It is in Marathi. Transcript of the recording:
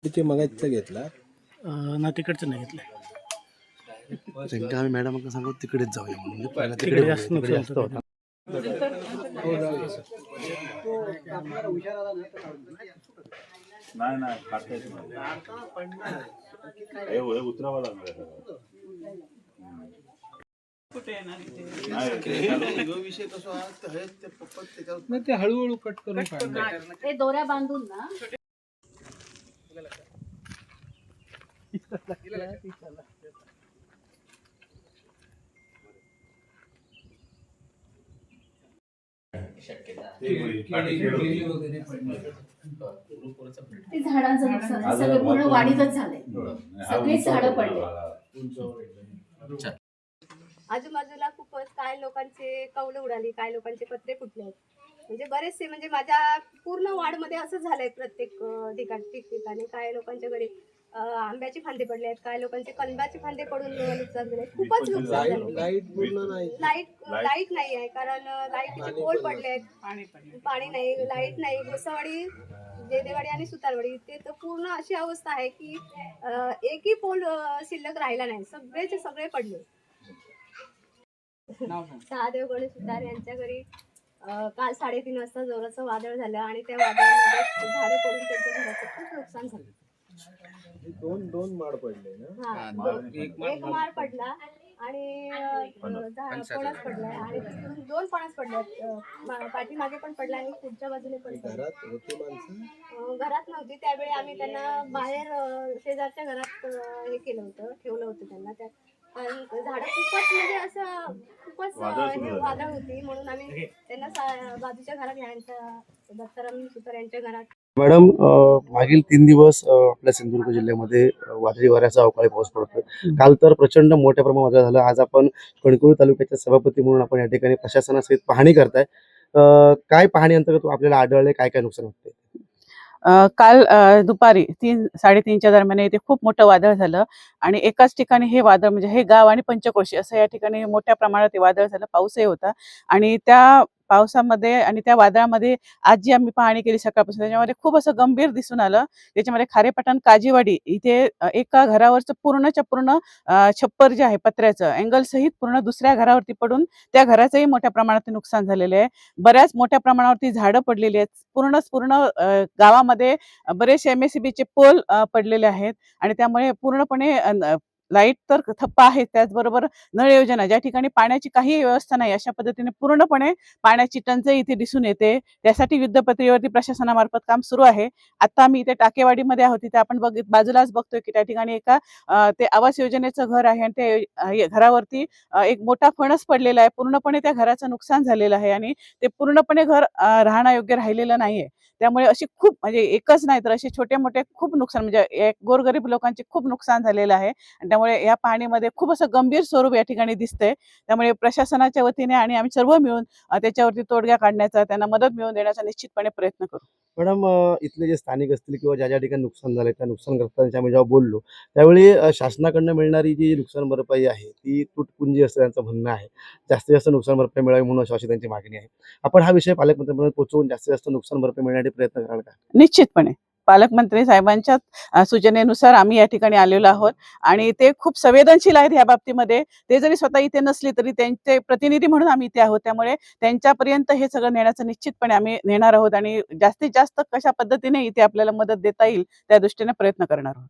तिथे मगाचा घेतला ना तिकडचं नाही घेतलं. त्यांना आम्ही मॅडम सांगू तिकडेच जाऊया म्हणून पहिला तिकडे तिकडे जास्त नुकसान जास्त होता. नाही नाही काढता येत नाही. हे उतरावं लागणार आहे सगळं. ते हळूहळू कट करून काढणार. ते दोऱ्या बांधून ना ते झाडांचं नुकसान आहे. सगळे पूर्ण वाढीतच झाले. सगळीच झाडं पडले. आजूबाजूला खूपच काय लोकांचे कौलं उडाली, काय लोकांचे पत्रे फुटले आहेत. म्हणजे बरेचसे म्हणजे माझ्या पूर्ण वार्डमध्ये असं झालंय. प्रत्येक ठिकाणी काय लोकांच्या घरी आंब्याचे फांदे पडले आहेत, काय लोकांचे कलबाचे फांदे पडून नुकसान झाले. खूपच नुकसान झालं. लाईट नाही आहे, कारण लाईटचे पोल पडले आहेत, पाणी नाही, लाईट नाही. घोसावाडी, जेदेवाडी आणि सुतारवाडी ते तर पूर्ण अशी अवस्था आहे की एकही पोल शिल्लक राहिला नाही. सगळेचे सगळे पडले. सहादेव गणेश सुतार यांच्या घरी काल 3:30 वाजता जोराचं वादळ झालं आणि त्या वादळामध्ये झाडं पडून त्यांच्या घराचं खूप नुकसान झालं. दोन माड पडले ना. एक माळ पडला आणि पणस पडलाय आणि दोन पणस पडल्यात. पाठीमागे पण पडला आणि पुढच्या बाजूने पण. घरात होती माणसं? घरात नव्हती. त्यावेळी आम्ही त्यांना बाहेर शेजारच्या घरात हे केलं होतं, ठेवलं होतं त्यांना. त्या कारण झाडं खूपच म्हणजे असं खूपच वादळ होती, म्हणून आम्ही त्यांना बाजूच्या घरात यांच्या दत्ताराम सुतार यांच्या घरात. मॅडम, मागील 3 दिवस आपल्या सिंधुदुर्ग जिल्ह्यामध्ये वादळी वाऱ्याचा अवकाळी पाऊस पडतोय. काल तर प्रचंड मोठ्या प्रमाणात वादळ झालं. आज आपण कणकवली तालुक्याच्या सभापती म्हणून आपण या ठिकाणी प्रशासनासहित पाहणी करताय. काय पाहणी अंतर्गत आपल्याला आढळले, काय काय नुकसान होते? काल दुपारी 3-3:30च्या दरम्यान इथे खूप मोठं वादळ झालं आणि एकाच ठिकाणी हे वादळ म्हणजे हे गाव आणि पंचक्रोशी असं या ठिकाणी मोठ्या प्रमाणात हे वादळ झालं. पाऊसही होता आणि त्या पावसामध्ये आणि त्या वादळामध्ये आज जी आम्ही पाहणी केली सकाळपासून त्याच्यामध्ये खूप असं गंभीर दिसून आलं. त्याच्यामध्ये खारेपाटण काजीवाडी इथे एका घरावरचं पूर्णच्या पूर्ण छप्पर जे आहे पत्र्याचं अँगल सहित पूर्ण दुसऱ्या घरावरती पडून त्या घराचंही मोठ्या प्रमाणात नुकसान झालेलं आहे. बऱ्याच मोठ्या प्रमाणावरती झाडं पडलेली आहेत. पूर्ण गावामध्ये बरेचसे MSCBचे पोल पडलेले आहेत आणि त्यामुळे पूर्णपणे लाईट तर ठप्प आहे. त्याचबरोबर नळ योजना ज्या ठिकाणी पाण्याची काही व्यवस्था नाही अशा पद्धतीने पूर्णपणे पाण्याची टंचाई इथे दिसून येते. त्यासाठी युद्धपातळीवरती प्रशासनामार्फत काम सुरू आहे. आता आम्ही इथे टाकेवाडीमध्ये आहोत. तिथे आपण बाजूलाच बघतोय की त्या ठिकाणी एका ते आवास योजनेचं घर आहे आणि त्या घरावरती एक मोठा फणस पडलेला आहे. पूर्णपणे त्या घराचं नुकसान झालेलं आहे आणि ते पूर्णपणे घर राहण्यायोग्य राहिलेलं नाहीये. त्यामुळे अशी खूप म्हणजे एकच नाही तर असे छोटे मोठे खूप नुकसान म्हणजे गोरगरीब लोकांचे खूप नुकसान झालेलं आहे आणि त्यामुळे या पाहणीमध्ये खूप असं गंभीर स्वरूप या ठिकाणी दिसतंय. त्यामुळे प्रशासनाच्या वतीने आणि आम्ही सर्व मिळून त्याच्यावरती तोडगा काढण्याचा, त्यांना मदत मिळवून देण्याचा निश्चितपणे प्रयत्न करू. मॅडम, इथले जे स्थानिक असतील किंवा ज्या ज्या ठिकाणी नुकसान झालंय त्या नुकसानग्रस्तांशी आम्ही जेव्हा बोललो त्यावेळी शासनाकडनं मिळणारी जी नुकसान भरपाई आहे ती तुटपुंजी असं त्यांचं म्हणणं आहे. जास्तीत जास्त नुकसान भरपाई मिळावी म्हणून अशी त्यांची मागणी आहे. आपण हा विषय पालकमंत्र्यांपर्यंत पोहोचवून जास्तीत जास्त नुकसान भरपाई मिळण्यासाठी प्रयत्न कराल का? निश्चितपणे पालकमंत्री साहेबांच्या सूचनेनुसार आम्ही या ठिकाणी आलेलो आहोत आणि ते खूप संवेदनशील आहेत या बाबतीमध्ये. ते जरी स्वतः इथे नसले तरी त्यांचे प्रतिनिधी म्हणून आम्ही इथे आहोत. त्यामुळे त्यांच्यापर्यंत हे सगळं नेण्याचं निश्चितपणे आम्ही नेणार आहोत आणि जास्तीत जास्त कशा पद्धतीने इथे आपल्याला मदत देता येईल त्या दृष्टीने प्रयत्न करणार आहोत.